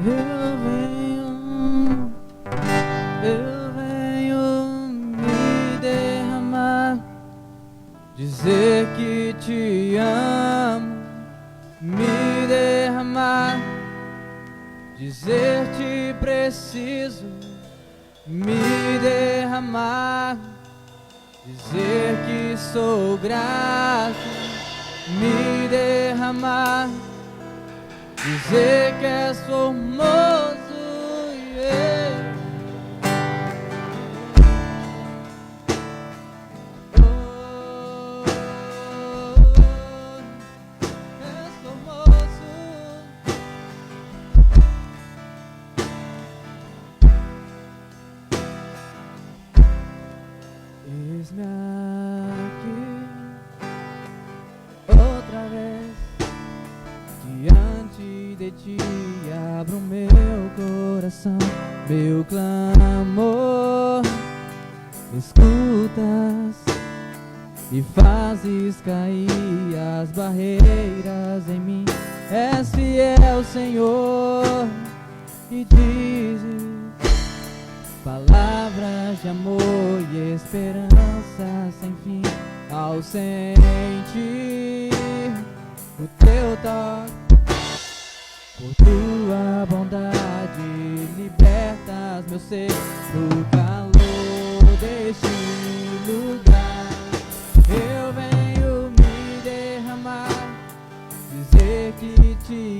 eu venho me derramar, dizer que te amo, me derramar, dizer te preciso, me derramar, dizer que sou grato, me derramar, dizer que és formoso, yeah. Oh, és formoso. Eis-me aqui outra vez, diante de ti abro meu coração, meu clamor, escutas e fazes cair as barreiras em mim. És fiel, Senhor, e dizes palavras de amor e esperança sem fim. Ao sentir o teu toque, por tua bondade libertas meu ser do calor deste lugar. Eu venho me derramar, dizer que te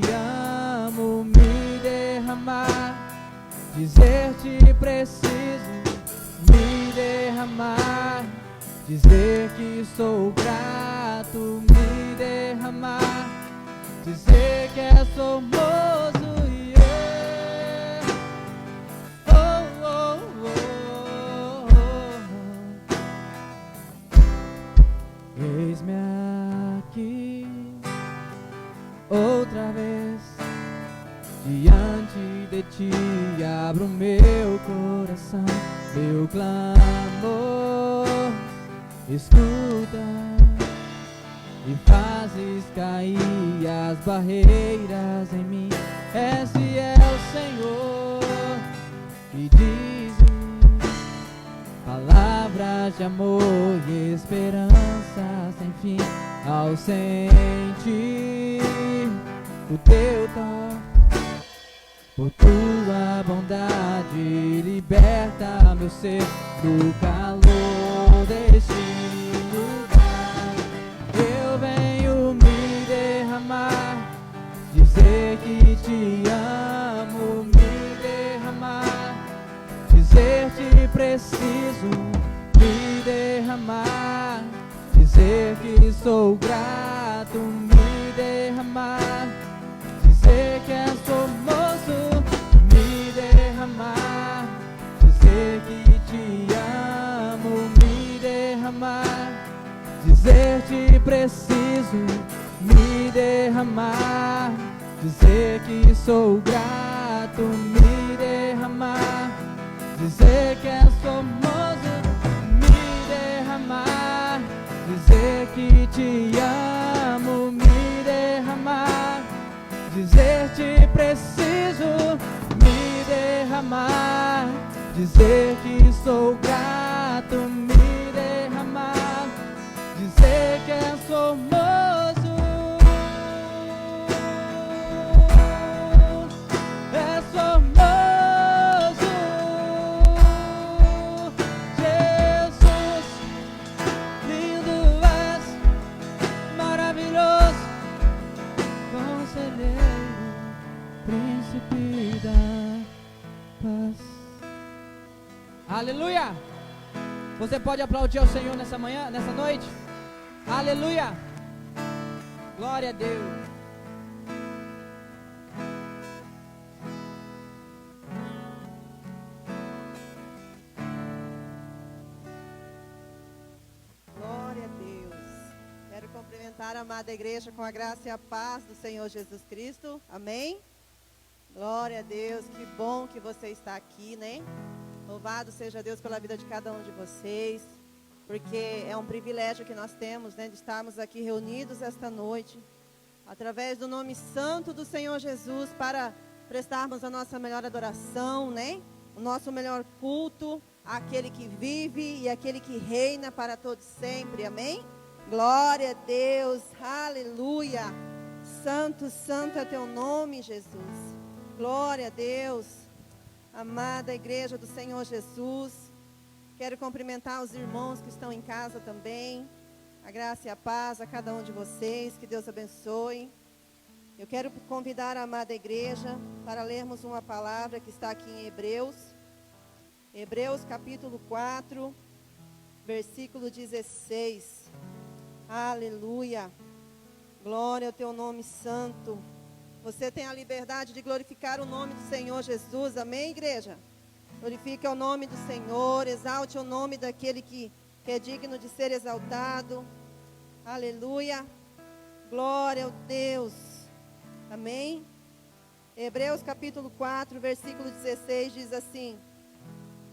amo, me derramar, dizer te preciso, me derramar, dizer que sou grato, me derramar, dizer que és formoso, yeah. Oh, oh, oh, oh. Eis-me aqui outra vez, diante de ti abro meu coração, meu clamor, escuta e fazes cair as barreiras em mim. És fiel, Senhor, e dizes palavras de amor e esperança sem fim. Ao sentir o teu toque, por tua bondade liberta meu ser do calor deste lugar. Eu venho me derramar, dizer que te amo, me derramar, dizer te preciso, me derramar, dizer que sou grato, me derramar, dizer que és formoso, me derramar, dizer que te amo, me derramar, dizer te preciso, me derramar, dizer que sou grato, me derramar, dizer que és formoso, me derramar, dizer que te amo, me derramar, dizer te preciso, me derramar, dizer que sou grato, me derramar, dizer que és formoso, és formoso, Jesus, lindo és, maravilhoso, conselheiro, príncipe da paz. Aleluia! Você pode aplaudir ao Senhor nessa manhã, nessa noite? Aleluia! Glória a Deus! Glória a Deus! Quero cumprimentar a amada igreja com a graça e a paz do Senhor Jesus Cristo. Amém? Glória a Deus, que bom que você está aqui, né? Louvado seja Deus pela vida de cada um de vocês, porque é um privilégio que nós temos, né, de estarmos aqui reunidos esta noite, através do nome santo do Senhor Jesus, para prestarmos a nossa melhor adoração, né? O nosso melhor culto àquele que vive e àquele que reina para todos sempre, amém? Glória a Deus, aleluia. Santo, santo é teu nome, Jesus. Glória a Deus. Amada igreja do Senhor Jesus, quero cumprimentar os irmãos que estão em casa também. A graça e a paz a cada um de vocês, que Deus abençoe. Eu quero convidar a amada igreja para lermos uma palavra que está aqui em Hebreus. Hebreus capítulo 4, versículo 16. Aleluia. Glória ao teu nome santo. Você tem a liberdade de glorificar o nome do Senhor Jesus. Amém, igreja? Glorifique o nome do Senhor. Exalte o nome daquele que é digno de ser exaltado. Aleluia. Glória ao Deus. Amém? Hebreus capítulo 4, versículo 16 diz assim: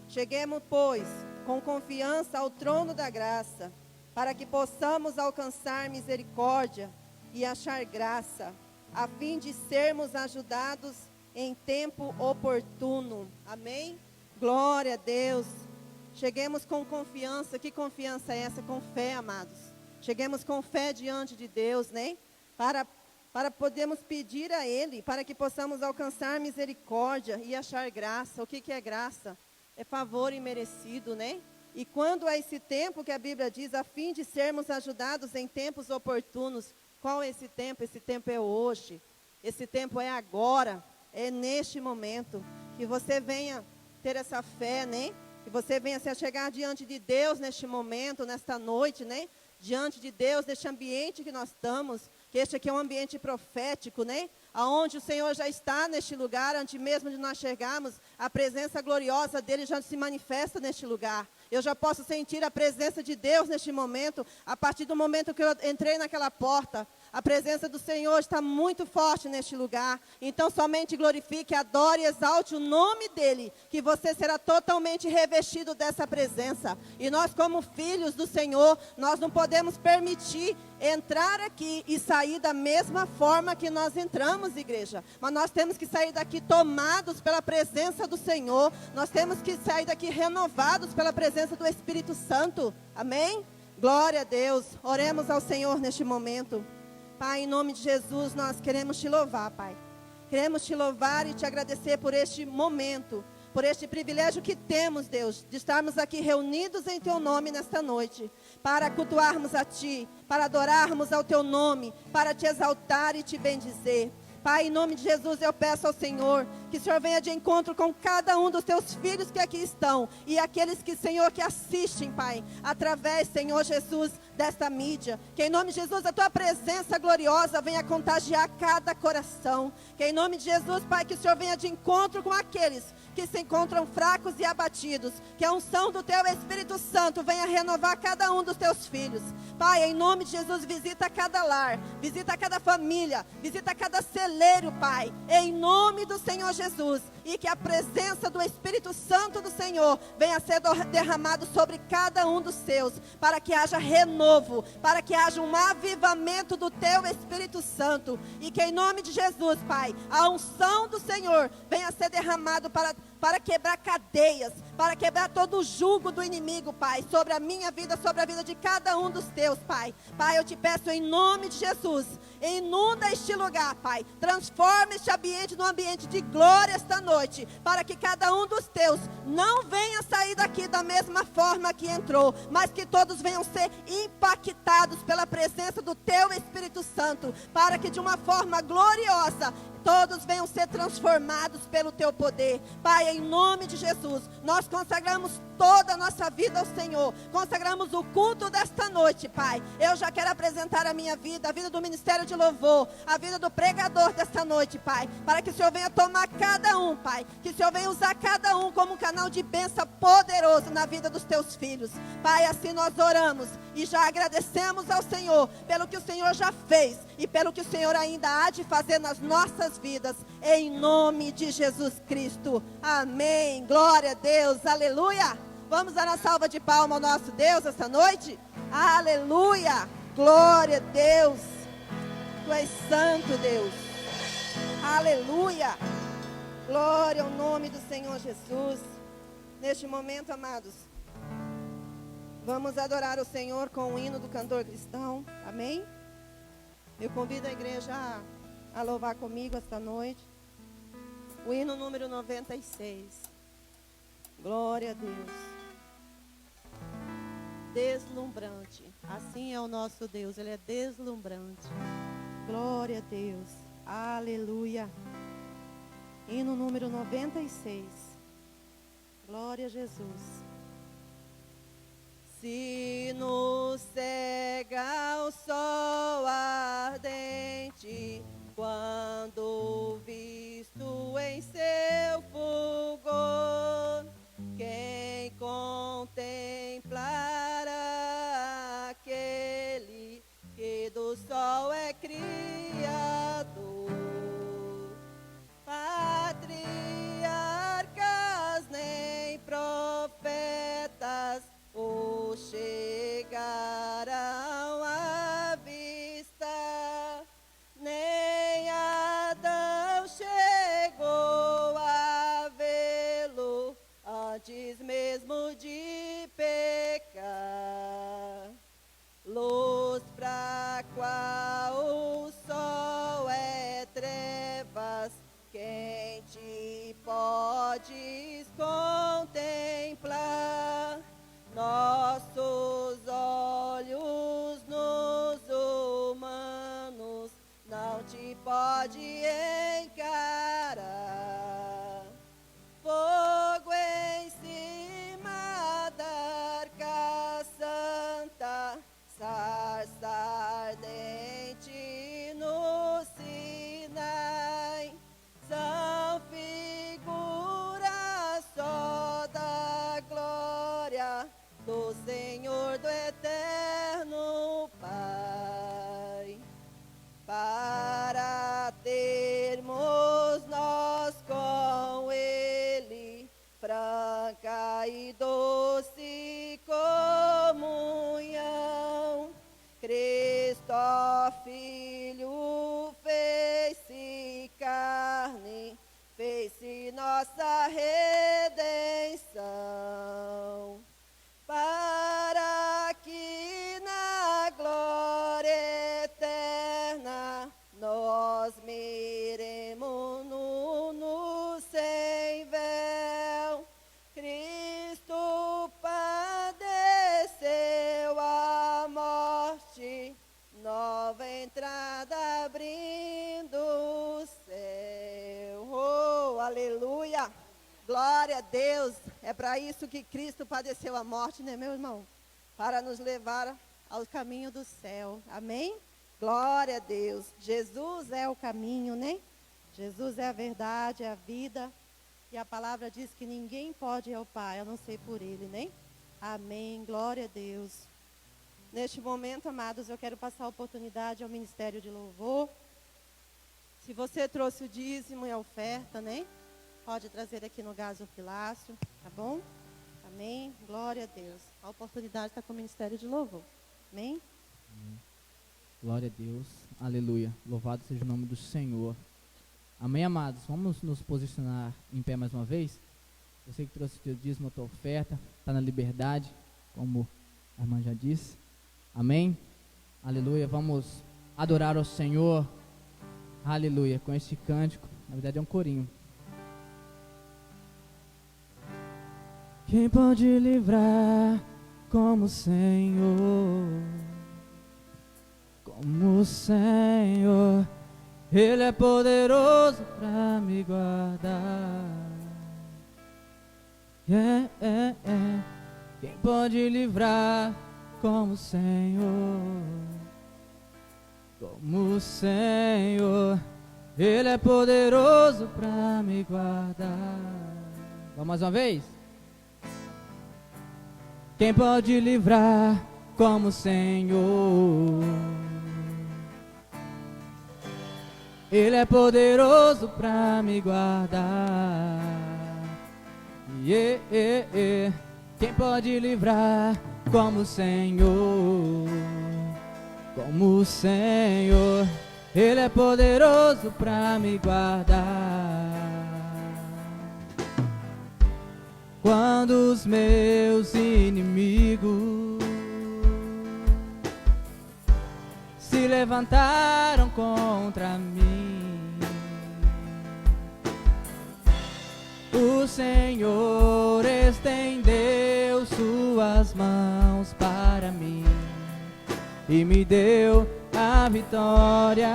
cheguemos, pois, com confiança ao trono da graça, para que possamos alcançar misericórdia e achar graça, a fim de sermos ajudados em tempo oportuno. Amém? Glória a Deus. Cheguemos com confiança. Que confiança é essa? Com fé, amados. Cheguemos com fé diante de Deus, né? Para podermos pedir a Ele, para que possamos alcançar misericórdia e achar graça. O que é graça? É favor imerecido, né? E quando é esse tempo que a Bíblia diz, a fim de sermos ajudados em tempos oportunos. Qual é esse tempo? Esse tempo é hoje. Esse tempo é agora. É neste momento. Que você venha ter essa fé, né? Que você venha se achegar diante de Deus neste momento, nesta noite, né? Diante de Deus, neste ambiente que nós estamos. Que este aqui é um ambiente profético, né? Aonde o Senhor já está neste lugar, antes mesmo de nós chegarmos, a presença gloriosa dEle já se manifesta neste lugar. Eu já posso sentir a presença de Deus neste momento, a partir do momento que eu entrei naquela porta. A presença do Senhor está muito forte neste lugar. Então somente glorifique, adore e exalte o nome dEle, que você será totalmente revestido dessa presença. E nós, como filhos do Senhor, nós não podemos permitir entrar aqui e sair da mesma forma que nós entramos, igreja. Mas nós temos que sair daqui tomados pela presença do Senhor. Nós temos que sair daqui renovados pela presença do Espírito Santo. Amém? Glória a Deus. Oremos ao Senhor neste momento. Pai, em nome de Jesus, nós queremos te louvar, Pai. Queremos te louvar e te agradecer por este momento, por este privilégio que temos, Deus, de estarmos aqui reunidos em teu nome nesta noite, para cultuarmos a ti, para adorarmos ao teu nome, para te exaltar e te bendizer. Pai, em nome de Jesus, eu peço ao Senhor que o Senhor venha de encontro com cada um dos teus filhos que aqui estão e aqueles que, Senhor, que assistem, Pai, através, Senhor Jesus, desta mídia. Que em nome de Jesus a tua presença gloriosa venha contagiar cada coração. Que em nome de Jesus, Pai, que o Senhor venha de encontro com aqueles que se encontram fracos e abatidos. Que a unção do teu Espírito Santo venha renovar cada um dos teus filhos. Pai, em nome de Jesus, visita cada lar, visita cada família, visita cada celeiro, Pai, em nome do Senhor Jesus. E que a presença do Espírito Santo do Senhor venha ser derramado sobre cada um dos seus, para que haja renovo, para que haja um avivamento do teu Espírito Santo. E que em nome de Jesus, Pai, a unção do Senhor venha ser derramado para quebrar cadeias, para quebrar todo o jugo do inimigo, Pai, sobre a minha vida, sobre a vida de cada um dos teus, Pai. Pai, eu te peço em nome de Jesus, inunda este lugar, Pai, transforma este ambiente num ambiente de glória esta noite, para que cada um dos teus não venha sair daqui da mesma forma que entrou, mas que todos venham ser impactados pela presença do teu Espírito Santo, para que de uma forma gloriosa todos venham ser transformados pelo teu poder. Pai, em nome de Jesus, nós consagramos toda a nossa vida ao Senhor, consagramos o culto desta noite, Pai. Eu já quero apresentar a minha vida, a vida do Ministério de Louvor, a vida do pregador desta noite, Pai, para que o Senhor venha tomar cada um, Pai, que o Senhor venha usar cada um como um canal de bênção poderoso na vida dos teus filhos. Pai, assim nós oramos e já agradecemos ao Senhor pelo que o Senhor já fez e pelo que o Senhor ainda há de fazer nas nossas vidas, em nome de Jesus Cristo. Amém. Glória a Deus. Aleluia. Vamos dar uma salva de palmas ao nosso Deus essa noite? Aleluia. Glória a Deus. Tu és santo, Deus. Aleluia. Glória ao nome do Senhor Jesus. Neste momento, amados, vamos adorar o Senhor com o hino do cantor cristão. Amém? Eu convido a igreja a louvar comigo esta noite. O hino número 96. Glória a Deus. Deslumbrante. Assim é o nosso Deus, Ele é deslumbrante. Glória a Deus. Aleluia. Hino número 96. Glória a Jesus. Se nos cega o sol ardente, quando visto em seu fulgor, quem contemplará aquele que do sol é criador? Patriarcas nem profetas o chegarão à vista, nem Adão chegou a vê-lo antes mesmo de pecar. Luz pra qual o sol é trevas, quem te podes contemplar? Nossos olhos nos humanos não te pode encarar. Fogo em cima da arca santa, sarça ardente no Sinai, são figuras só da glória do Senhor, do eterno Pai. Para termos nós com Ele franca e doce comunhão, Cristo Filho fez-se carne, fez-se nossa redenção, para que na glória eterna nós miremos no sem véu. Cristo padeceu a morte, nova entrada abrindo o céu. Oh, aleluia! Glória a Deus. É para isso que Cristo padeceu a morte, né, meu irmão? Para nos levar ao caminho do céu. Amém? Glória a Deus. Jesus é o caminho, né? Jesus é a verdade, é a vida. E a palavra diz que ninguém pode ir ao Pai, a não ser por Ele, né? Amém. Glória a Deus. Neste momento, amados, eu quero passar a oportunidade ao Ministério de Louvor. Se você trouxe o dízimo e a oferta, né? Pode trazer aqui no gasofilácio, tá bom? Amém? Glória a Deus. A oportunidade está com o Ministério de Louvor. Amém? Glória a Deus. Aleluia. Louvado seja o nome do Senhor. Amém, amados? Vamos nos posicionar em pé mais uma vez? Você que trouxe o teu dízimo, a tua oferta, está na liberdade, como a irmã já disse. Amém? Aleluia. Vamos adorar ao Senhor. Aleluia. Com este cântico. Na verdade é um corinho. Quem pode livrar como o Senhor? Como o Senhor, Ele é poderoso para me guardar. Quem pode livrar como o Senhor? Como o Senhor, Ele é poderoso para me guardar. Vamos mais uma vez? Quem pode livrar como o Senhor? Ele é poderoso para me guardar. Quem pode livrar como o Senhor? Como o Senhor, Ele é poderoso para me guardar. quando os meus inimigos se levantaram contra mim. O Senhor estendeu suas mãos para mim e me deu a vitória.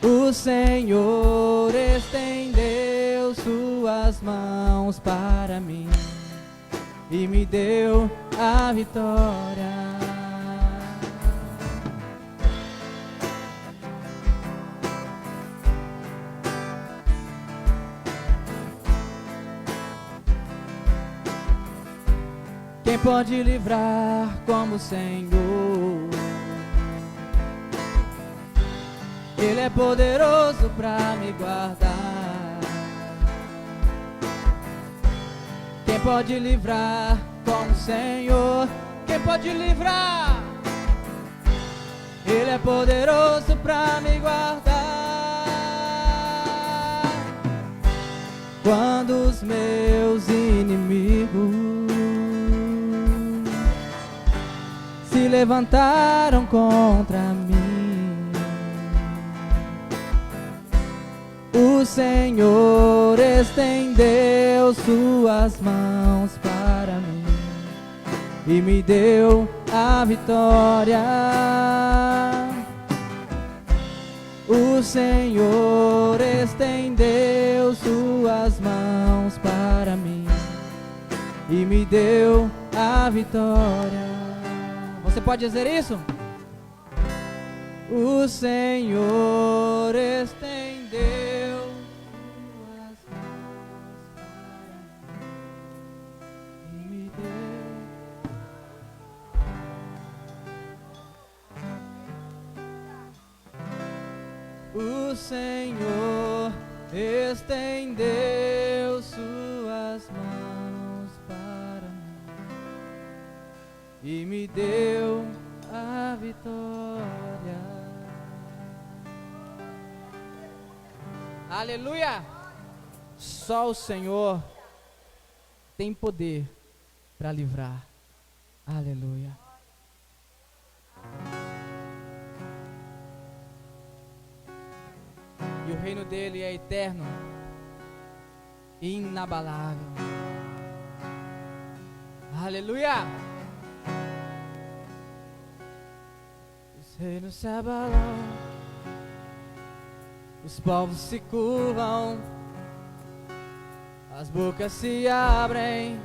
O Senhor estendeu suas mãos para mim e me deu a vitória. Quem pode livrar como o Senhor? Ele é poderoso para me guardar. Quem pode livrar como o Senhor? Quem pode livrar? Ele é poderoso para me guardar. Quando os meus inimigos se levantaram contra mim, o Senhor estendeu suas mãos para mim e me deu a vitória. O Senhor estendeu suas mãos para mim e me deu a vitória. Você pode dizer isso? O Senhor estendeu suas mãos para mim e me deu. O Senhor estendeu suas mãos para mim e me deu a vitória. Aleluia! Só o Senhor tem poder para livrar. Aleluia! E o reino dele é eterno e inabalável. Aleluia! Os reinos se abalam, os povos se curvam, as bocas se abrem,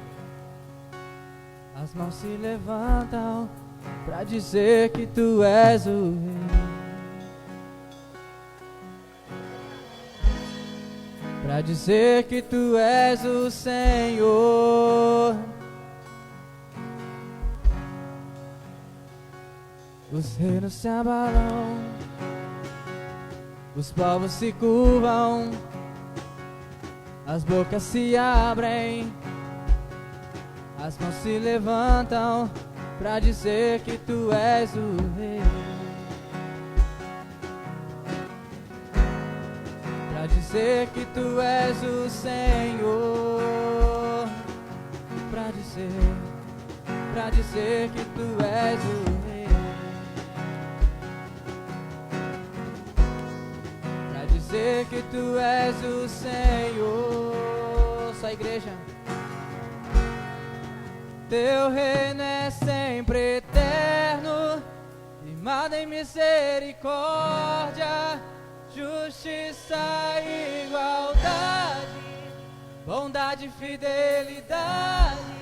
as mãos se levantam para dizer que tu és o rei, para dizer que tu és o Senhor. Os reinos se abalam, os povos se curvam, as bocas se abrem, as mãos se levantam para dizer que tu és o rei, para dizer que tu és o Senhor, para dizer que tu és o rei, para dizer que tu és o Senhor. Só a igreja. Teu reino é sempre eterno, firmado em misericórdia, justiça e igualdade, bondade e fidelidade.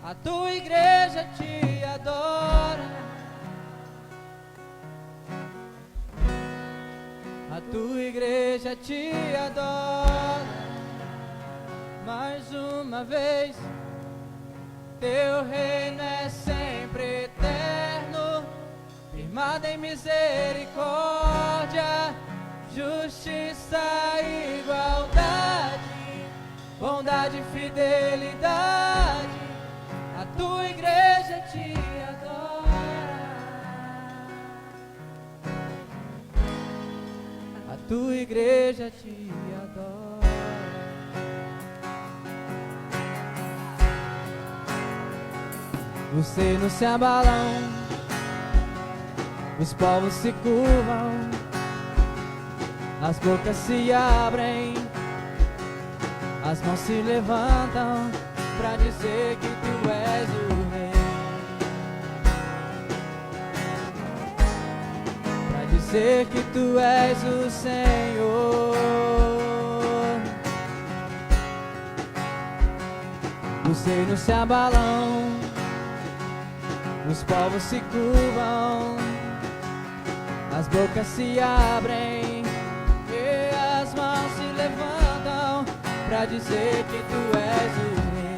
A tua igreja te adora, a tua igreja te adora. Mais uma vez. Teu reino é sempre eterno, firmado em misericórdia, justiça e igualdade, bondade e fidelidade. A tua igreja te adora, a tua igreja te adora. Os reinos se abalam, os povos se curvam, as bocas se abrem, as mãos se levantam pra dizer que tu és o Rei, pra dizer que tu és o Senhor. Os reinos se abalam, os povos se curvam, as bocas se abrem e as mãos se levantam pra dizer que tu és o Rei,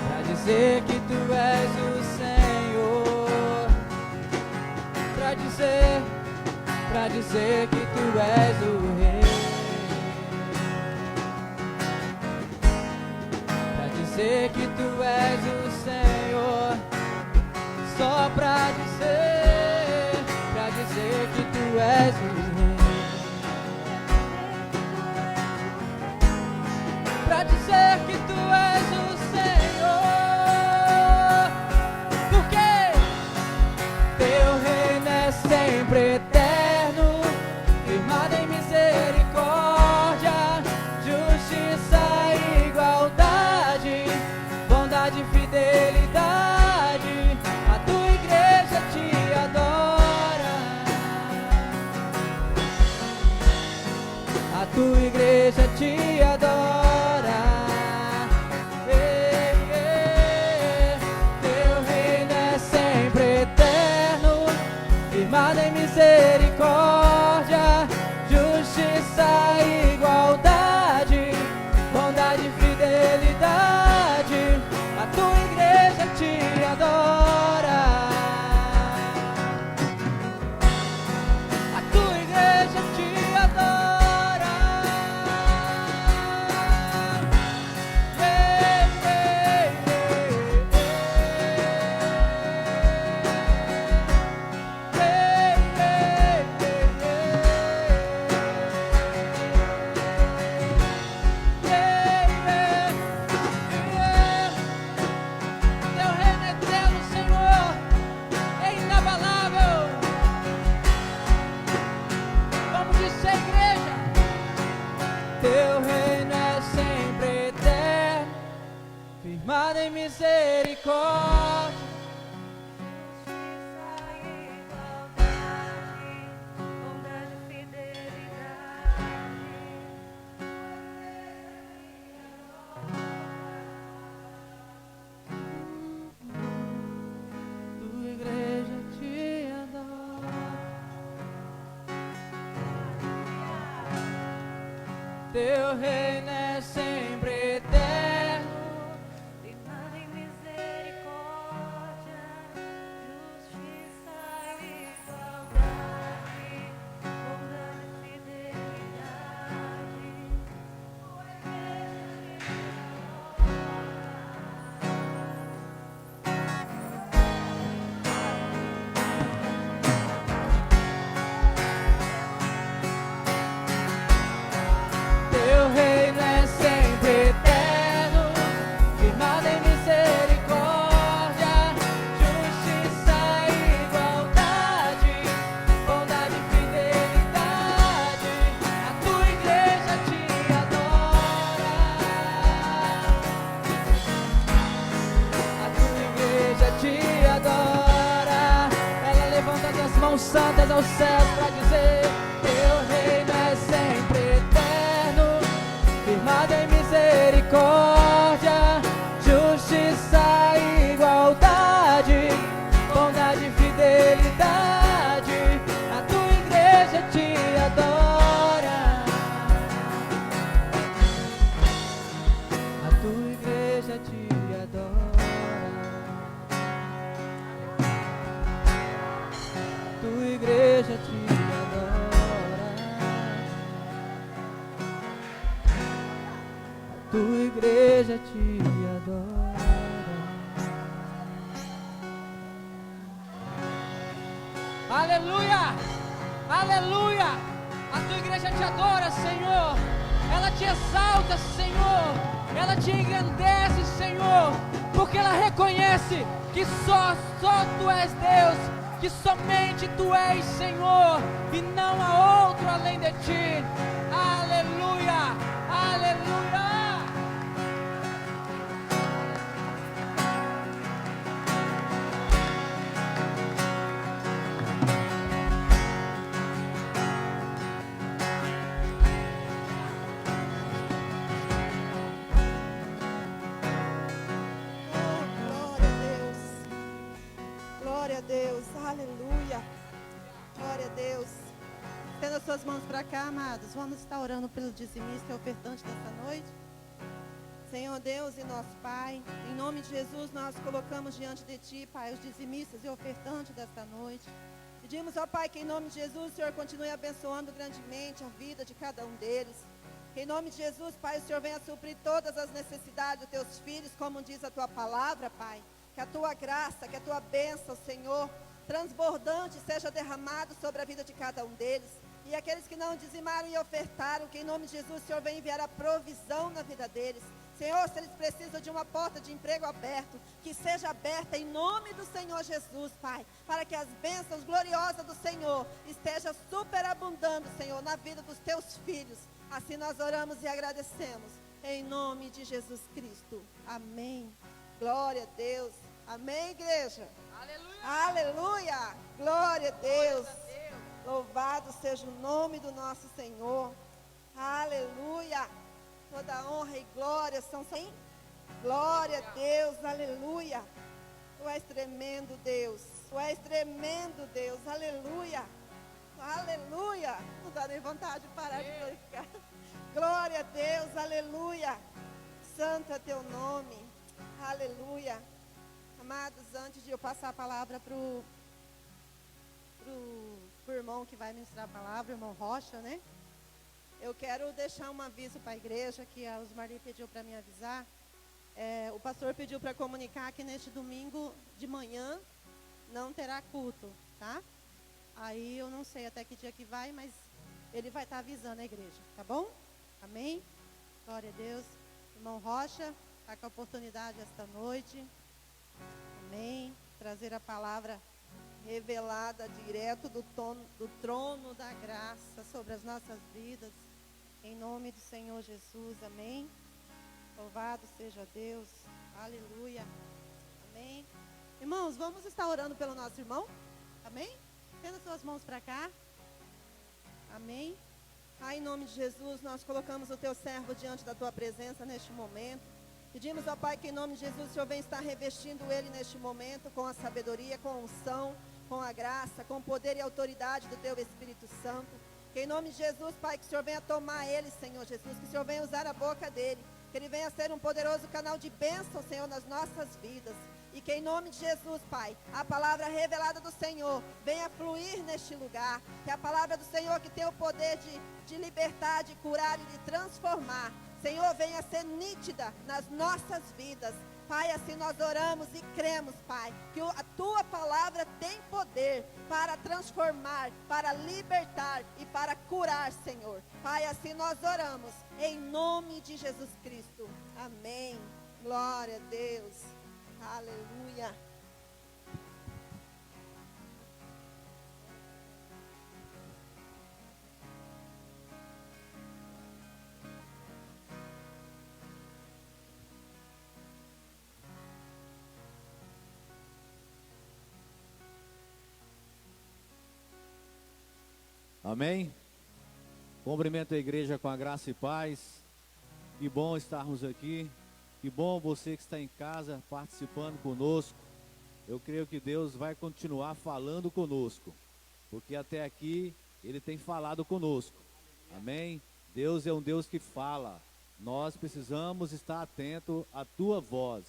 pra dizer que tu és o Senhor, pra dizer que tu és o Rei, pra dizer que tu és o Senhor, só pra dizer que tu és o Rei, pra dizer que tu és o Senhor, porque teu reino é sempre eterno, firmado em misericórdia, justiça e igualdade, bondade e fidelidade. A tua igreja te adora, a tua igreja te adora. Teu reino é sempre eterno, firmado em misericórdia, justiça e igualdade, bondade e fidelidade. A tua igreja te adora, a tua igreja te adora. Teu reino é eterno, Senhor, é inabalável. Vamos dizer, igreja, teu reino é sempre eterno, firmado em misericórdia, tua igreja te adora. Teu reino é sempre eterno, firmado em misericórdia, justiça e igualdade, bondade e fidelidade. teu reino é sempre eterno, firmado em misericórdia, justiça e igualdade, bondade e fidelidade. A tua igreja te adora, a tua igreja te adora. Ela levanta as mãos santas aos céus pra dizer: teu reino é sempre eterno, firmado em misericórdia, justiça e igualdade, bondade e fidelidade. A tua igreja te adora, a tua igreja te adora, a tua igreja te adora, a tua igreja te adora. Aleluia, aleluia, a tua igreja te adora, Senhor. ela te exalta, Senhor, ela te engrandece, Senhor, porque ela reconhece que só Tu és Deus, que somente Tu és, Senhor, e não há outro além de Ti. Aleluia, aleluia. Glória a Deus, aleluia. Glória a Deus. Tendo as suas mãos para cá, amados, vamos estar orando pelo dizimista e ofertante dessa noite. Senhor Deus e nosso Pai, em nome de Jesus nós colocamos diante de Ti, Pai, os dizimistas e ofertantes desta noite. Pedimos ao Pai que em nome de Jesus o Senhor continue abençoando grandemente a vida de cada um deles. Que em nome de Jesus, Pai, o Senhor venha suprir todas as necessidades dos Teus filhos, como diz a Tua palavra, Pai. Que a Tua graça, que a Tua bênção, Senhor, transbordante seja derramado sobre a vida de cada um deles. E aqueles que não dizimaram e ofertaram, que em nome de Jesus o Senhor venha enviar a provisão na vida deles. Senhor, se eles precisam de uma porta de emprego aberta, que seja aberta em nome do Senhor Jesus, Pai, para que as bênçãos gloriosas do Senhor estejam superabundando, Senhor, na vida dos Teus filhos. Assim nós oramos e agradecemos, em nome de Jesus Cristo. Amém. Glória a Deus. Amém, igreja? Aleluia. Aleluia. Glória a Deus. Louvado seja o nome do nosso Senhor. Aleluia. Toda honra e glória são sem. Glória a Deus. Aleluia. Tu és tremendo, Deus. Tu és tremendo, Deus. Aleluia. Aleluia. Não dá nem vontade de parar de glorificar. Glória a Deus. Aleluia. Santo é teu nome. Aleluia. Amados, antes de eu passar a palavra para o irmão que vai ministrar a palavra, o irmão Rocha, né? Eu quero deixar um aviso para a igreja, que a Osmarli pediu para me avisar. O pastor pediu para comunicar que neste domingo de manhã não terá culto, tá? Aí eu não sei até que dia que vai, mas ele vai estar avisando a igreja, tá bom? Amém? Glória a Deus. Irmão Rocha, está com a oportunidade esta noite. Amém. Trazer a palavra revelada direto do trono da graça sobre as nossas vidas. Em nome do Senhor Jesus. Amém. Louvado seja Deus. Aleluia. Amém. Irmãos, vamos estar orando pelo nosso irmão. Amém? Tendo suas mãos para cá. Amém. Pai, em nome de Jesus, nós colocamos o teu servo diante da tua presença neste momento. Pedimos ao Pai que em nome de Jesus o Senhor venha estar revestindo ele neste momento com a sabedoria, com a unção, com a graça, com o poder e autoridade do teu Espírito Santo. Que em nome de Jesus, Pai, que o Senhor venha tomar ele, Senhor Jesus, que o Senhor venha usar a boca dele, que ele venha ser um poderoso canal de bênção, Senhor, nas nossas vidas. E que em nome de Jesus, Pai, a palavra revelada do Senhor venha fluir neste lugar. Que a palavra do Senhor, que tem o poder de libertar, de curar e de transformar, Senhor, venha ser nítida nas nossas vidas. Pai, assim nós oramos e cremos, Pai, que a Tua palavra tem poder para transformar, para libertar e para curar, Senhor. Pai, assim nós oramos, em nome de Jesus Cristo. Amém. Glória a Deus. Aleluia. Amém? Cumprimento a igreja com a graça e paz. Que bom estarmos aqui. Que bom você que está em casa participando conosco. Eu creio que Deus vai continuar falando conosco, porque até aqui Ele tem falado conosco. Amém? Deus é um Deus que fala. Nós precisamos estar atento à Tua voz,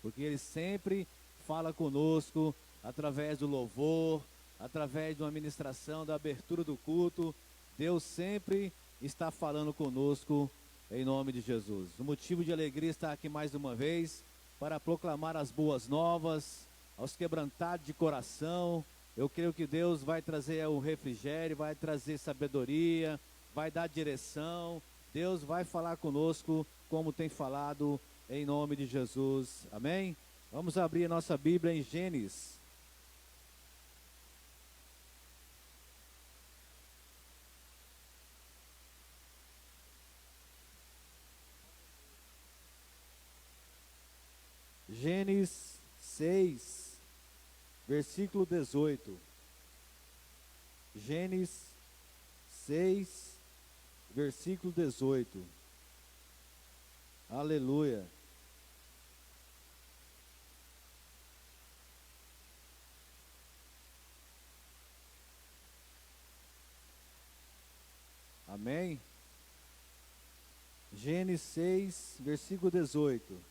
porque Ele sempre fala conosco através do louvor, através de uma ministração, da abertura do culto. Deus sempre está falando conosco em nome de Jesus. O motivo de alegria está aqui mais uma vez para proclamar as boas novas aos quebrantados de coração. Eu creio que Deus vai trazer o refrigério, vai trazer sabedoria, vai dar direção, Deus vai falar conosco como tem falado em nome de Jesus. Amém? Vamos abrir a nossa Bíblia em Gênesis. Gênesis 6, versículo 18. Gênesis 6, versículo 18. Aleluia. Amém? Gênesis 6, versículo 18.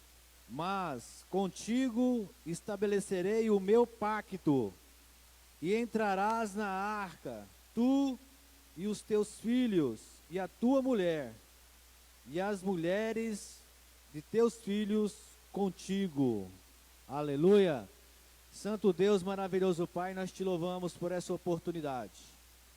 Mas contigo estabelecerei o meu pacto, e entrarás na arca, tu e os teus filhos, e a tua mulher, e as mulheres de teus filhos contigo. Aleluia. Santo Deus, maravilhoso Pai, nós te louvamos por essa oportunidade.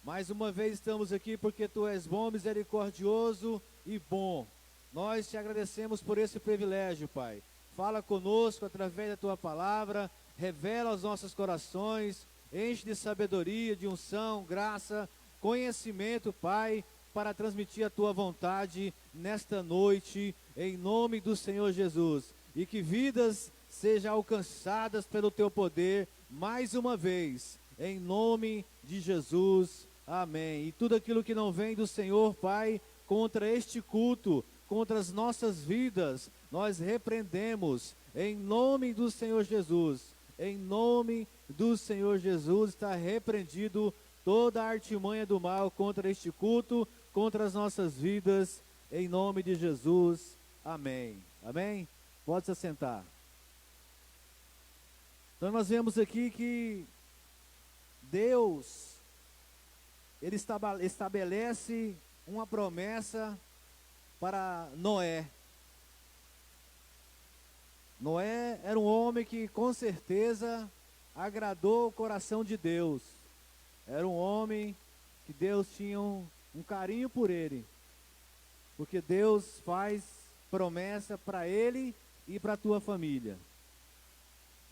Mais uma vez estamos aqui porque tu és bom, misericordioso e bom. Nós te agradecemos por esse privilégio, Pai. Fala conosco através da tua palavra, revela aos nossos corações, enche de sabedoria, de unção, graça, conhecimento, Pai, para transmitir a tua vontade nesta noite, em nome do Senhor Jesus. E que vidas sejam alcançadas pelo teu poder, mais uma vez, em nome de Jesus. Amém. E tudo aquilo que não vem do Senhor, Pai, contra este culto, contra as nossas vidas, nós repreendemos, em nome do Senhor Jesus. Em nome do Senhor Jesus está repreendido toda a artimanha do mal contra este culto, contra as nossas vidas, em nome de Jesus. Amém. Amém? Pode se assentar. Então nós vemos aqui que Deus, Ele estabelece uma promessa para Noé. Noé era um homem que com certeza agradou o coração de Deus. Era um homem que Deus tinha um carinho por ele. Porque Deus faz promessa para ele e para a tua família.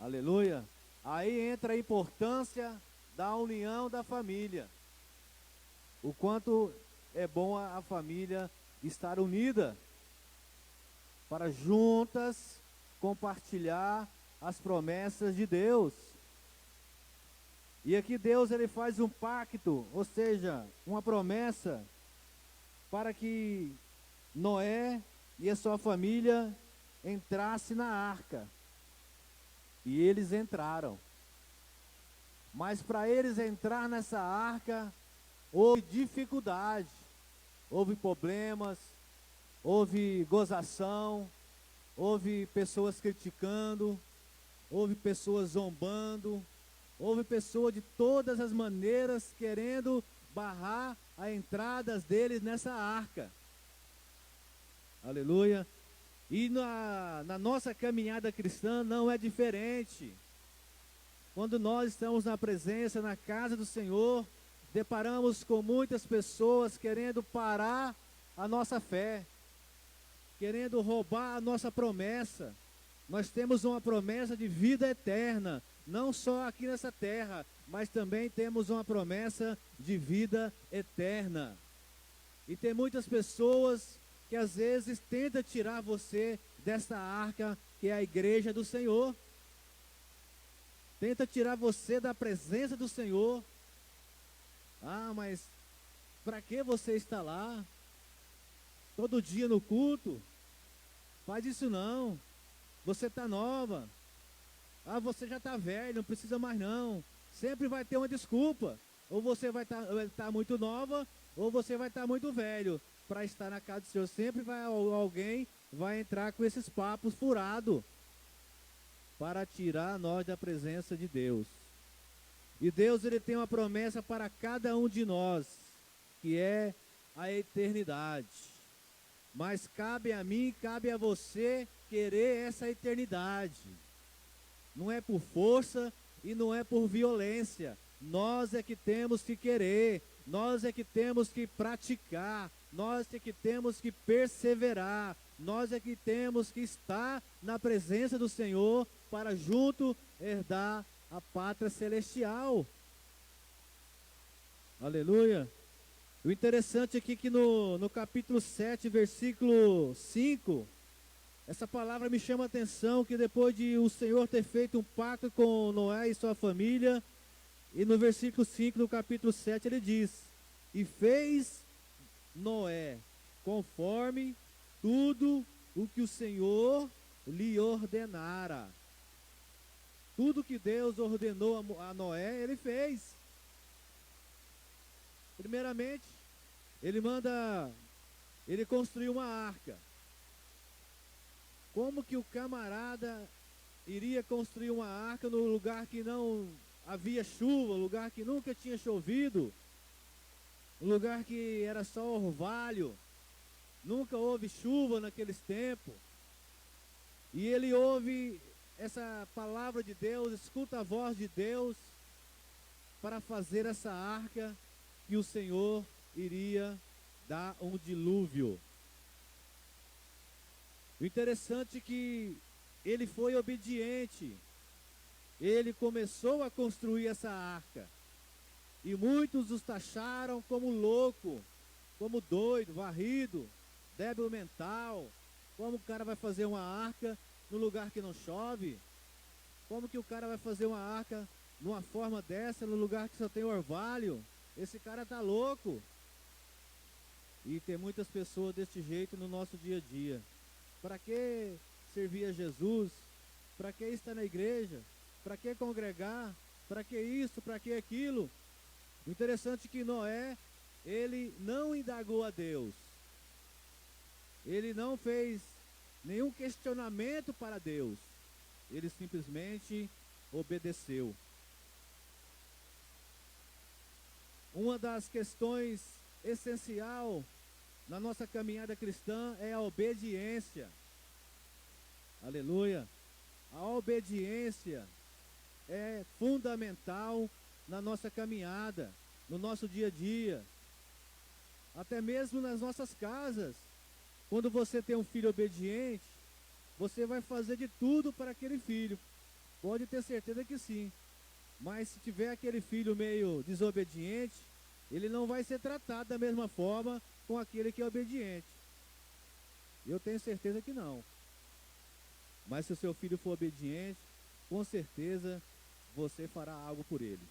Aleluia. Aí entra a importância da união da família. O quanto é bom a família estar unida para juntas compartilhar as promessas de Deus. E aqui Deus ele faz um pacto, ou seja, uma promessa para que Noé e a sua família entrassem na arca. E eles entraram. Mas para eles entrar nessa arca, houve dificuldade, houve problemas, houve gozação, houve pessoas criticando, houve pessoas zombando, houve pessoas de todas as maneiras querendo barrar a entrada deles nessa arca. Aleluia. E na nossa caminhada cristã não é diferente. Quando nós estamos na presença, na casa do Senhor, deparamos com muitas pessoas querendo parar a nossa fé, querendo roubar a nossa promessa. Nós temos uma promessa de vida eterna, não só aqui nessa terra, mas também temos uma promessa de vida eterna. E tem muitas pessoas que às vezes tentam tirar você dessa arca que é a igreja do Senhor. Tenta tirar você da presença do Senhor. Ah, mas para que você está lá? Todo dia no culto? Faz isso não. Você está nova. Ah, você já está velho, não precisa mais não. Sempre vai ter uma desculpa. Ou você vai estar muito nova, ou você vai estar muito velho para estar na casa do Senhor. Sempre alguém vai entrar com esses papos furados para tirar nós da presença de Deus. E Deus ele tem uma promessa para cada um de nós, que é a eternidade. Mas cabe a mim, cabe a você querer essa eternidade. Não é por força e não é por violência. Nós é que temos que querer, nós é que temos que praticar, nós é que temos que perseverar, nós é que temos que estar na presença do Senhor para junto herdar a pátria celestial. Aleluia. O interessante aqui que no capítulo 7, versículo 5, essa palavra me chama a atenção, que depois de o Senhor ter feito um pacto com Noé e sua família, e no versículo 5 do capítulo 7 ele diz: e fez Noé conforme tudo o que o Senhor lhe ordenara. Tudo que Deus ordenou a Noé, ele fez. Primeiramente, ele construiu uma arca. Como que o camarada iria construir uma arca no lugar que não havia chuva, lugar que nunca tinha chovido, um lugar que era só orvalho, nunca houve chuva naqueles tempos? E ele ouve essa palavra de Deus, escuta a voz de Deus para fazer essa arca que o Senhor iria dar um dilúvio. O interessante é que ele foi obediente. Ele começou a construir essa arca. E muitos os taxaram como louco, como doido, varrido, débil mental. Como o cara vai fazer uma arca no lugar que não chove? Como que o cara vai fazer uma arca numa forma dessa, no lugar que só tem orvalho? Esse cara tá louco. E tem muitas pessoas desse jeito no nosso dia a dia. Para que servir a Jesus? Para que estar na igreja? Para que congregar? Para que isso? Para que aquilo? O interessante é que Noé, ele não indagou a Deus. Ele não fez nenhum questionamento para Deus. Ele simplesmente obedeceu. Uma das questões essencial na nossa caminhada cristã é a obediência. Aleluia. A obediência é fundamental na nossa caminhada, no nosso dia a dia, até mesmo nas nossas casas. Quando você tem um filho obediente, você vai fazer de tudo para aquele filho. Pode ter certeza que sim. Mas se tiver aquele filho meio desobediente, ele não vai ser tratado da mesma forma com aquele que é obediente. Eu tenho certeza que não. Mas se o seu filho for obediente, com certeza você fará algo por ele.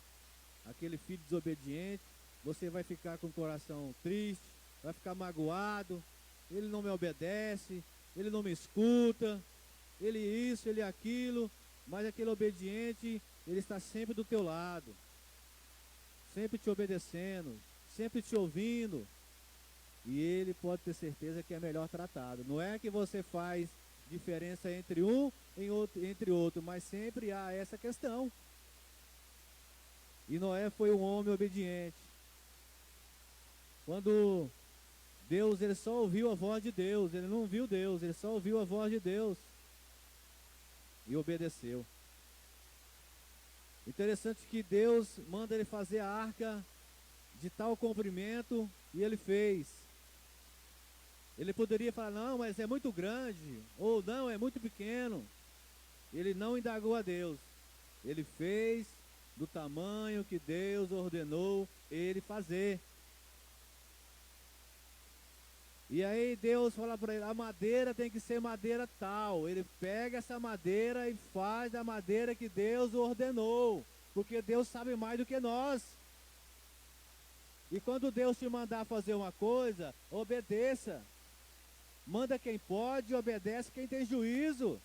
Aquele filho desobediente, você vai ficar com o coração triste, vai ficar magoado. Ele não me obedece, ele não me escuta, ele isso, ele aquilo. Mas aquele obediente, ele está sempre do teu lado, sempre te obedecendo, sempre te ouvindo. E ele pode ter certeza que é melhor tratado. Não é que você faz diferença entre um e entre outro, mas sempre há essa questão. E Noé foi um homem obediente. Quando Deus, ele só ouviu a voz de Deus, ele não viu Deus, ele só ouviu a voz de Deus e obedeceu. Interessante que Deus manda ele fazer a arca de tal comprimento e ele fez. Ele poderia falar, não, mas é muito grande, ou não, é muito pequeno. Ele não indagou a Deus. Ele fez do tamanho que Deus ordenou ele fazer. E aí Deus fala para ele, a madeira tem que ser madeira tal. Ele pega essa madeira e faz da madeira que Deus ordenou. Porque Deus sabe mais do que nós. E quando Deus te mandar fazer uma coisa, obedeça. Manda quem pode e obedece quem tem juízo.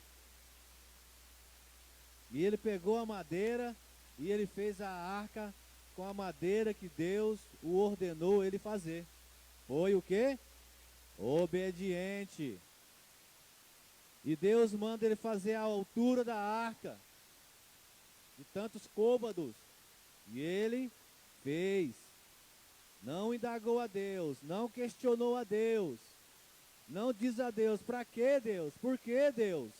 E ele pegou a madeira e ele fez a arca com a madeira que Deus o ordenou ele fazer. Foi o quê? Obediente. E Deus manda ele fazer a altura da arca, de tantos côvados. E ele fez. Não indagou a Deus, não questionou a Deus. Não diz a Deus, para que Deus? Por que Deus?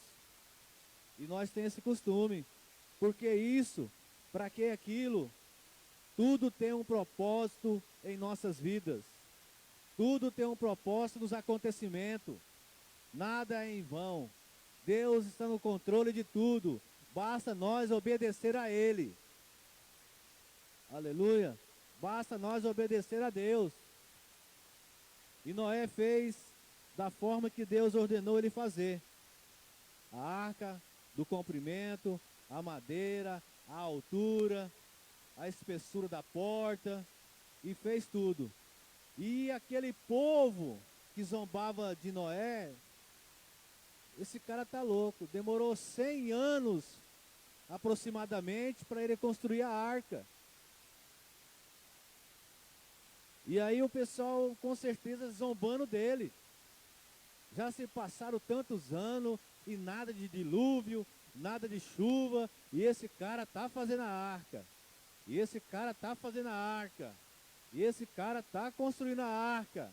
E nós temos esse costume. Por que isso? Para que aquilo? Tudo tem um propósito em nossas vidas. Tudo tem um propósito nos acontecimentos. Nada é em vão. Deus está no controle de tudo. Basta nós obedecer a Ele. Aleluia. Basta nós obedecer a Deus. E Noé fez da forma que Deus ordenou ele fazer. A arca do comprimento, a madeira, a altura, a espessura da porta, e fez tudo. E aquele povo que zombava de Noé, esse cara tá louco, demorou 100 anos aproximadamente para ele construir a arca. E aí o pessoal com certeza zombando dele. Já se passaram tantos anos e nada de dilúvio, nada de chuva, e esse cara tá fazendo a arca. E esse cara tá fazendo a arca. E esse cara tá construindo a arca.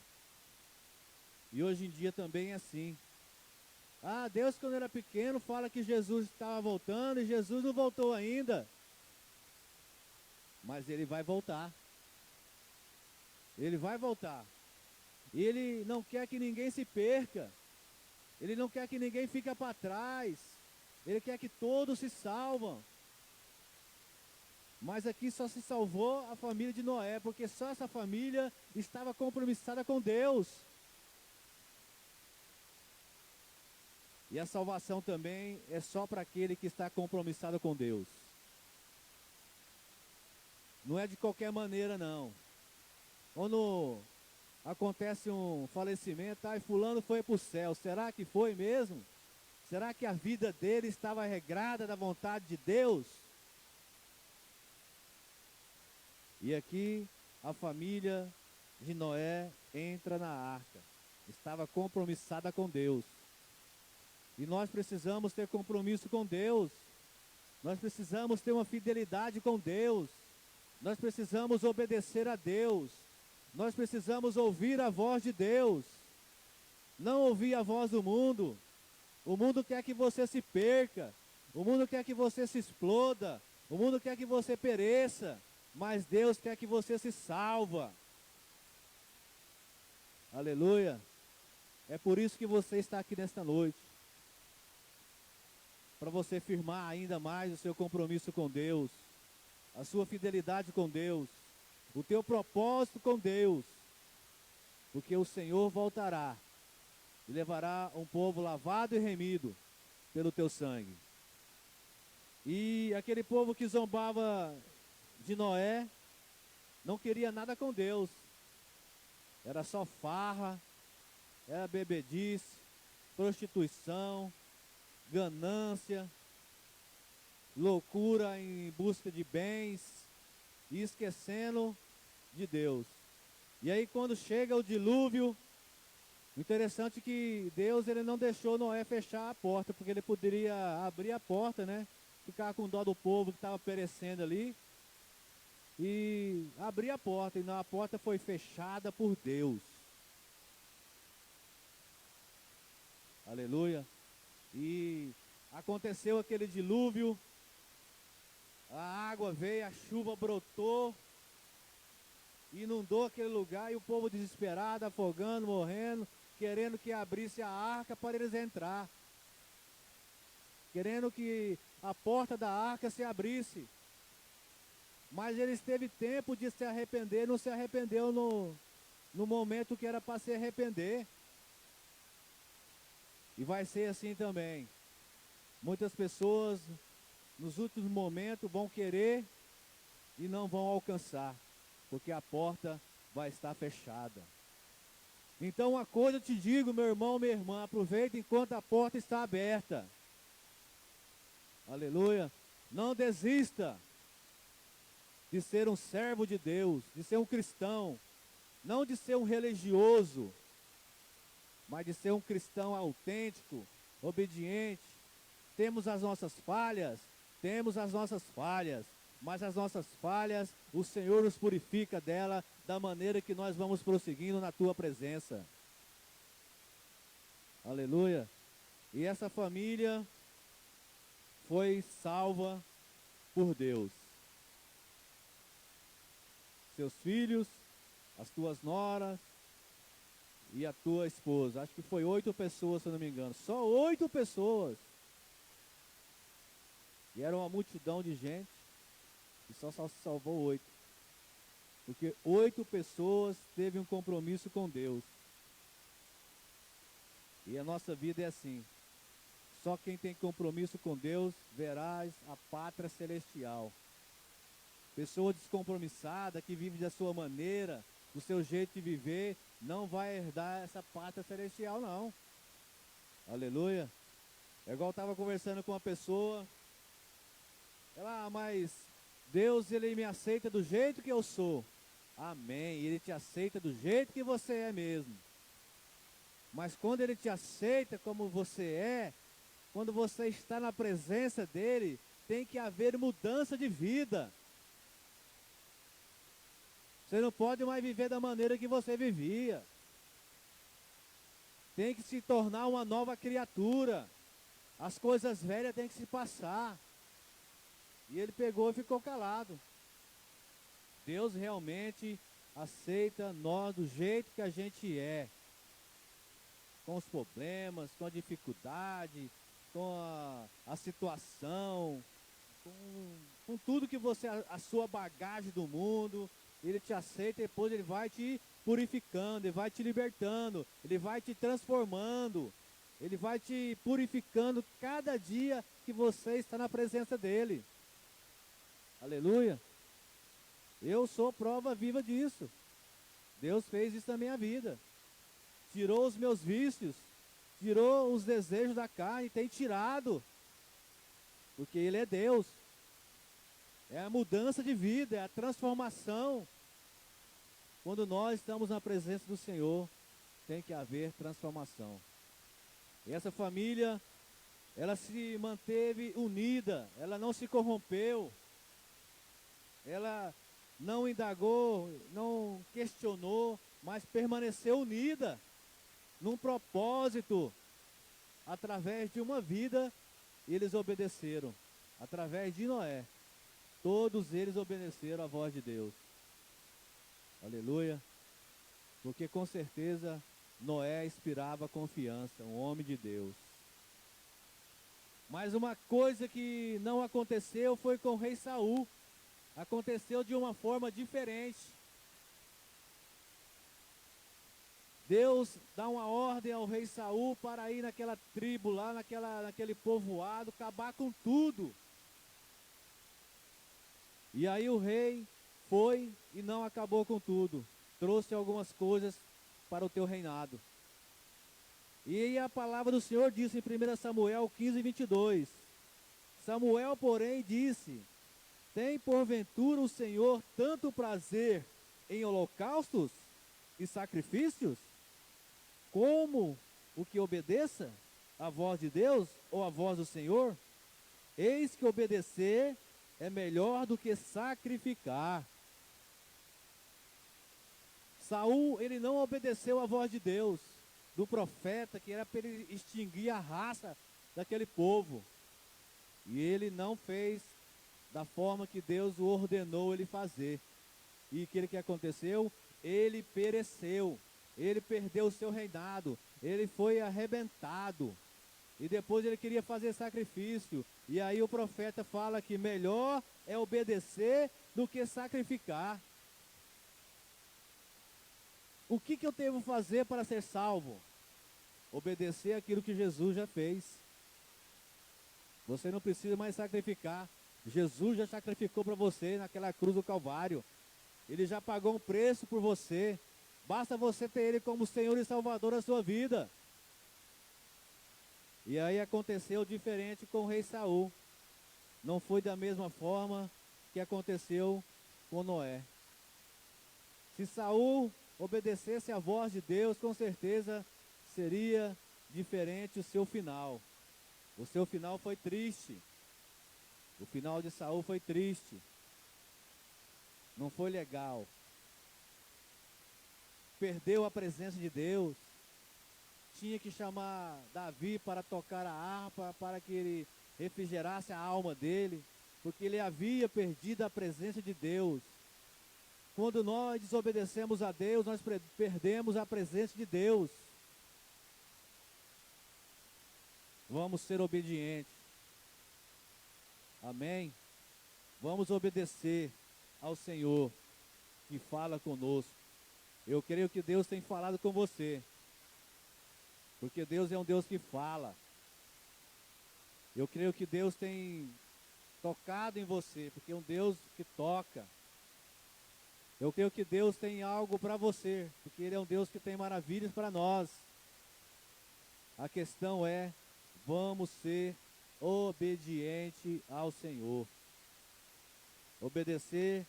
E hoje em dia também é assim. Ah, Deus quando era pequeno fala que Jesus estava voltando e Jesus não voltou ainda. Mas ele vai voltar. Ele vai voltar. Ele não quer que ninguém se perca. Ele não quer que ninguém fique para trás. Ele quer que todos se salvam. Mas aqui só se salvou a família de Noé, porque só essa família estava compromissada com Deus. E a salvação também é só para aquele que está compromissado com Deus. Não é de qualquer maneira, não. Quando acontece um falecimento, e fulano foi para o céu, será que foi mesmo? Será que a vida dele estava regrada da vontade de Deus? E aqui a família de Noé entra na arca. Estava compromissada com Deus. E nós precisamos ter compromisso com Deus. Nós precisamos ter uma fidelidade com Deus. Nós precisamos obedecer a Deus. Nós precisamos ouvir a voz de Deus. Não ouvir a voz do mundo. O mundo quer que você se perca. O mundo quer que você se exploda. O mundo quer que você pereça. Mas Deus quer que você se salva. Aleluia. É por isso que você está aqui nesta noite. Para você firmar ainda mais o seu compromisso com Deus. A sua fidelidade com Deus. O teu propósito com Deus. Porque o Senhor voltará. E levará um povo lavado e remido pelo teu sangue. E aquele povo que zombava de Noé, não queria nada com Deus. Era só farra, era bebedice, prostituição, ganância, loucura em busca de bens e esquecendo de Deus. E aí quando chega o dilúvio, o interessante é que Deus ele não deixou Noé fechar a porta, porque ele poderia abrir a porta, né? Ficar com dó do povo que estava perecendo ali. E abrir a porta, e não, a porta foi fechada por Deus. Aleluia. E aconteceu aquele dilúvio, a água veio, a chuva brotou, inundou aquele lugar, e o povo desesperado, afogando, morrendo, querendo que abrisse a arca para eles entrar. Querendo que a porta da arca se abrisse. Mas eles teve tempo de se arrepender, não se arrependeu no momento que era para se arrepender. E vai ser assim também. Muitas pessoas, nos últimos momentos, vão querer e não vão alcançar, porque a porta vai estar fechada. Então uma coisa eu te digo, meu irmão, minha irmã, aproveita enquanto a porta está aberta. Aleluia. Não desista de ser um servo de Deus, de ser um cristão, não de ser um religioso, mas de ser um cristão autêntico, obediente. Temos as nossas falhas, mas as nossas falhas, o Senhor nos purifica dela, da maneira que nós vamos prosseguindo na tua presença. Aleluia. E essa família foi salva por Deus. Seus filhos, as tuas noras, e a tua esposa. Acho que foi 8 pessoas, se eu não me engano. Só 8 pessoas. E era uma multidão de gente. E só se salvou 8. Porque 8 pessoas teve um compromisso com Deus. E a nossa vida é assim. Só quem tem compromisso com Deus verás a pátria celestial. Pessoa descompromissada, que vive da sua maneira, do seu jeito de viver, não vai herdar essa pátria celestial, não. Aleluia. É igual eu estava conversando com uma pessoa. Ela, mas Deus, Ele me aceita do jeito que eu sou. Amém. Ele te aceita do jeito que você é mesmo. Mas quando Ele te aceita como você é, quando você está na presença dEle, tem que haver mudança de vida. Você não pode mais viver da maneira que você vivia. Tem que se tornar uma nova criatura. As coisas velhas têm que se passar. E ele pegou e ficou calado. Deus realmente aceita nós do jeito que a gente é. Com os problemas, com a dificuldade, com a situação, com tudo que você, a sua bagagem do mundo. Ele te aceita e depois Ele vai te purificando, Ele vai te libertando, Ele vai te transformando, Ele vai te purificando cada dia que você está na presença dEle. Aleluia. Eu sou prova viva disso. Deus fez isso na minha vida. Tirou os meus vícios, tirou os desejos da carne, tem tirado. Porque Ele é Deus. É a mudança de vida, é a transformação. Quando nós estamos na presença do Senhor, tem que haver transformação. E essa família, ela se manteve unida, ela não se corrompeu, ela não indagou, não questionou, mas permaneceu unida, num propósito, através de uma vida, eles obedeceram, através de Noé. Todos eles obedeceram à voz de Deus. Aleluia. Porque com certeza Noé inspirava confiança, um homem de Deus. Mas uma coisa que não aconteceu foi com o rei Saul. Aconteceu de uma forma diferente. Deus dá uma ordem ao rei Saul para ir naquela tribo lá, naquele povoado, acabar com tudo. E aí o rei foi e não acabou com tudo. Trouxe algumas coisas para o teu reinado. E a palavra do Senhor disse em 1 Samuel 15, 22. Samuel, porém, disse: tem porventura o Senhor tanto prazer em holocaustos e sacrifícios, como o que obedeça à voz de Deus ou à voz do Senhor? Eis que obedecer é melhor do que sacrificar. Saul, ele não obedeceu à voz de Deus, do profeta, que era para ele extinguir a raça daquele povo. E ele não fez da forma que Deus o ordenou ele fazer. E o que aconteceu? Ele pereceu, ele perdeu o seu reinado, ele foi arrebentado. E depois ele queria fazer sacrifício. E aí o profeta fala que melhor é obedecer do que sacrificar. O que eu devo fazer para ser salvo? Obedecer aquilo que Jesus já fez. Você não precisa mais sacrificar. Jesus já sacrificou para você naquela cruz do Calvário. Ele já pagou um preço por você. Basta você ter Ele como Senhor e Salvador da sua vida. E aí aconteceu diferente com o rei Saul. Não foi da mesma forma que aconteceu com Noé. Se Saul obedecesse à voz de Deus, com certeza seria diferente o seu final. O seu final foi triste. O final de Saul foi triste. Não foi legal. Perdeu a presença de Deus. Tinha que chamar Davi para tocar a harpa, para que ele refrigerasse a alma dele, porque ele havia perdido a presença de Deus. Quando nós desobedecemos a Deus, nós perdemos a presença de Deus. Vamos ser obedientes. Amém? Vamos obedecer ao Senhor que fala conosco. Eu creio que Deus tem falado com você. Porque Deus é um Deus que fala. Eu creio que Deus tem tocado em você, porque é um Deus que toca. Eu creio que Deus tem algo para você, porque Ele é um Deus que tem maravilhas para nós. A questão é, vamos ser obedientes ao Senhor. Obedecer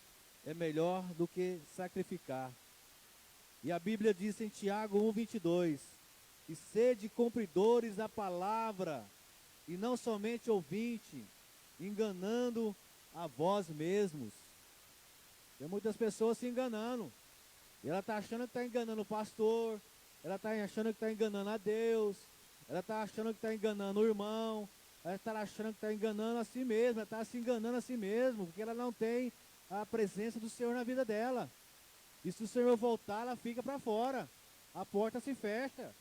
é melhor do que sacrificar. E a Bíblia diz em Tiago 1:22, e sede cumpridores da palavra, e não somente ouvinte, enganando a vós mesmos. Tem muitas pessoas se enganando. E ela está achando que está enganando o pastor, ela está achando que está enganando a Deus, ela está achando que está enganando o irmão, ela está achando que está enganando a si mesma, ela está se enganando a si mesma, porque ela não tem a presença do Senhor na vida dela. E se o Senhor voltar, ela fica para fora, a porta se fecha.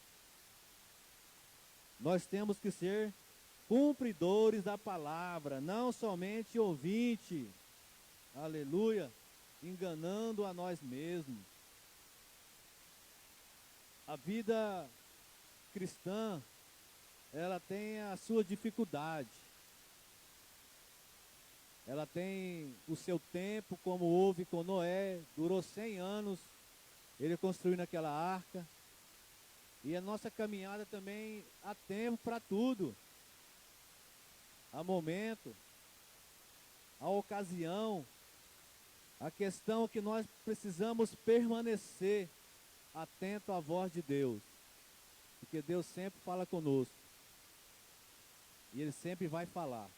Nós temos que ser cumpridores da palavra, não somente ouvinte. Aleluia. Enganando a nós mesmos. A vida cristã, ela tem a sua dificuldade. Ela tem o seu tempo, como houve com Noé, durou 100 anos, ele construindo aquela arca. E a nossa caminhada também há tempo para tudo. Há momento, há ocasião. A questão é que nós precisamos permanecer atento à voz de Deus. Porque Deus sempre fala conosco. E Ele sempre vai falar.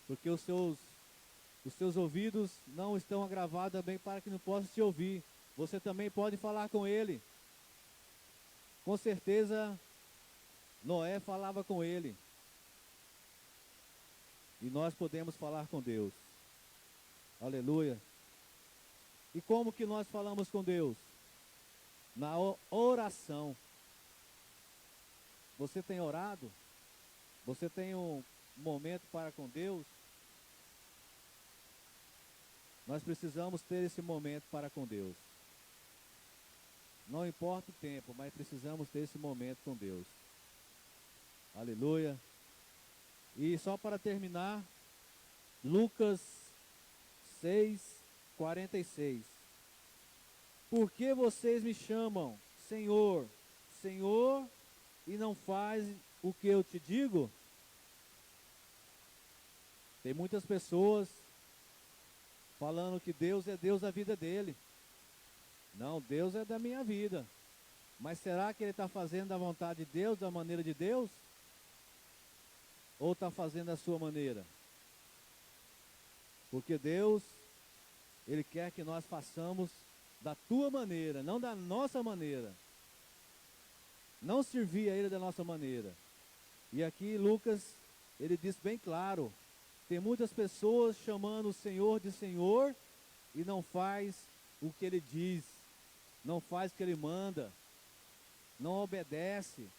Porque os seus ouvidos não estão agravados também para que não possa te ouvir. Você também pode falar com Ele. Com certeza, Noé falava com Ele. E nós podemos falar com Deus. Aleluia. E como que nós falamos com Deus? Na oração. Você tem orado? Você tem um momento para com Deus? Nós precisamos ter esse momento para com Deus. Não importa o tempo, mas precisamos ter esse momento com Deus. Aleluia. E só para terminar, Lucas 6:46. Por que vocês me chamam Senhor, Senhor, e não fazem o que eu te digo? Tem muitas pessoas falando que Deus é Deus da vida dele. Não, Deus é da minha vida. Mas será que ele está fazendo a vontade de Deus, da maneira de Deus? Ou está fazendo a sua maneira? Porque Deus, Ele quer que nós façamos da tua maneira, não da nossa maneira. Não servir a Ele da nossa maneira. E aqui Lucas, ele diz bem claro, tem muitas pessoas chamando o Senhor de Senhor e não faz o que Ele diz, não faz o que Ele manda, não obedece.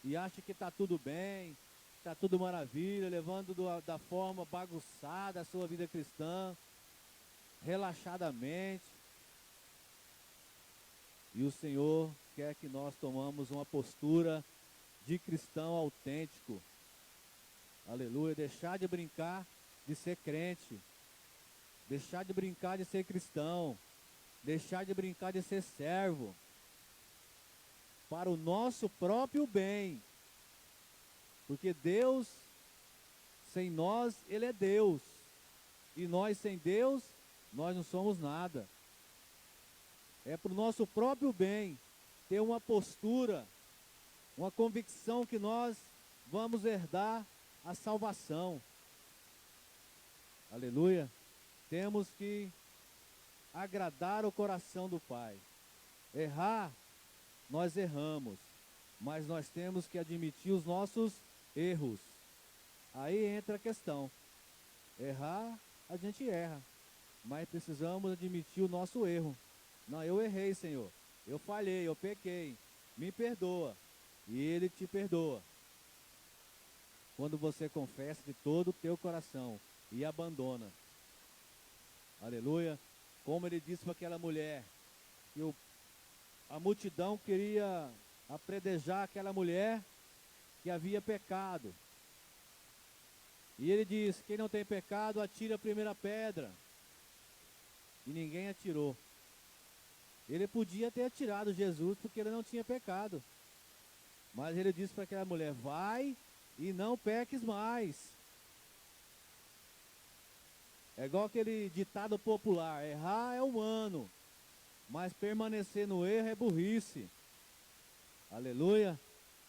E acha que está tudo bem, está tudo maravilha, levando da forma bagunçada a sua vida cristã, relaxadamente. E o Senhor quer que nós tomamos uma postura de cristão autêntico. Aleluia. Deixar de brincar de ser crente. Deixar de brincar de ser cristão. Deixar de brincar de ser servo. Para o nosso próprio bem. Porque Deus, sem nós, Ele é Deus. E nós sem Deus, nós não somos nada. É para o nosso próprio bem ter uma postura, uma convicção que nós vamos herdar a salvação. Aleluia. Temos que agradar o coração do Pai. Errar, nós erramos, mas nós temos que admitir os nossos erros. Aí entra a questão. Errar, a gente erra. mas precisamos admitir o nosso erro. Não, eu errei, Senhor. Eu falhei, eu pequei. Me perdoa. E Ele te perdoa. Quando você confessa de todo o teu coração e abandona. Aleluia. Como Ele disse para aquela mulher, que a multidão queria apredejar aquela mulher que havia pecado. E Ele disse, quem não tem pecado, atire a primeira pedra. E ninguém atirou. Ele podia ter atirado Jesus porque ele não tinha pecado. Mas ele disse para aquela mulher, vai e não peques mais. É igual aquele ditado popular, errar é humano, mas permanecer no erro é burrice. Aleluia.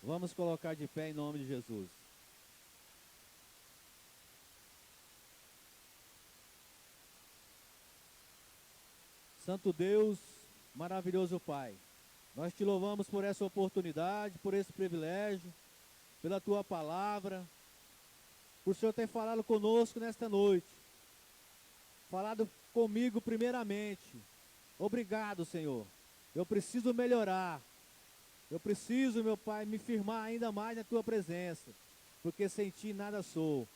Vamos colocar de pé em nome de Jesus. Santo Deus, maravilhoso Pai, nós te louvamos por essa oportunidade, por esse privilégio, pela tua palavra, por o Senhor ter falado conosco nesta noite, falado comigo primeiramente. Obrigado, Senhor. Eu preciso melhorar. Eu preciso, meu Pai, me firmar ainda mais na tua presença, porque sem ti nada sou.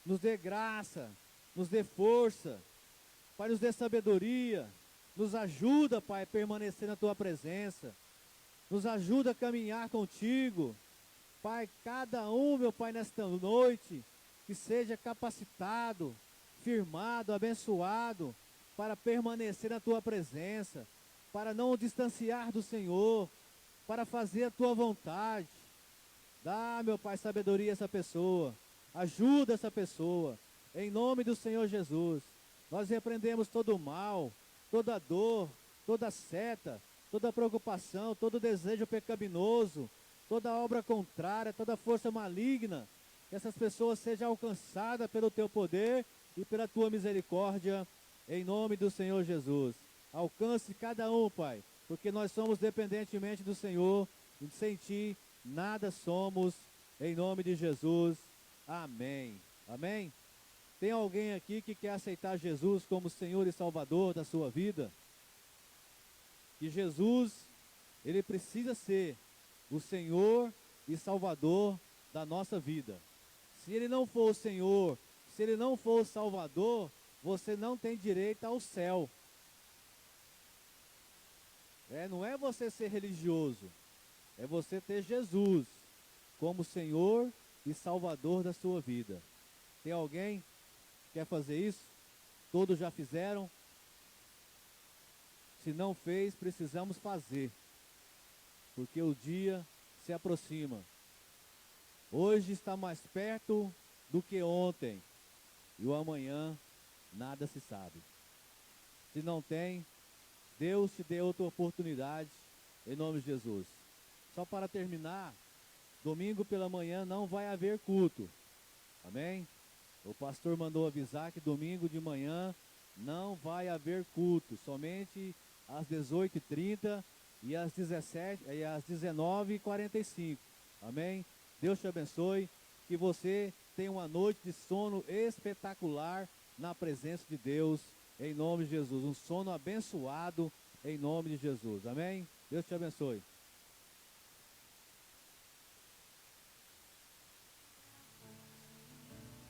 Nos dê graça, nos dê força, Pai, nos dê sabedoria. Nos ajuda, Pai, a permanecer na tua presença. Nos ajuda a caminhar contigo. Pai, cada um, meu Pai, nesta noite, que seja capacitado, firmado, abençoado, para permanecer na tua presença, para não o distanciar do Senhor, para fazer a tua vontade. Dá, meu Pai, sabedoria a essa pessoa. Ajuda essa pessoa. Em nome do Senhor Jesus, nós repreendemos todo o mal, toda dor, toda seta, toda preocupação, todo desejo pecaminoso, toda obra contrária, toda força maligna, que essas pessoas sejam alcançadas pelo teu poder e pela tua misericórdia, em nome do Senhor Jesus. Alcance cada um, Pai, porque nós somos dependentemente do Senhor, e sem ti nada somos, em nome de Jesus. Amém. Amém? Tem alguém aqui que quer aceitar Jesus como Senhor e Salvador da sua vida? Que Jesus, Ele precisa ser o Senhor e Salvador da nossa vida. Se Ele não for o Senhor, se Ele não for o Salvador, você não tem direito ao céu. Não é você ser religioso, é você ter Jesus como Senhor e Salvador da sua vida. Tem alguém que quer fazer isso? Todos já fizeram? Se não fez, precisamos fazer, porque o dia se aproxima. Hoje está mais perto do que ontem, e o amanhã nada se sabe. Se não tem, Deus te deu outra oportunidade, em nome de Jesus. Só para terminar, domingo pela manhã não vai haver culto, amém? O pastor mandou avisar que domingo de manhã não vai haver culto, somente às 18h30 e às 19h45, amém? Deus te abençoe, que você tenha uma noite de sono espetacular na presença de Deus, em nome de Jesus. Um sono abençoado, em nome de Jesus, amém? Deus te abençoe.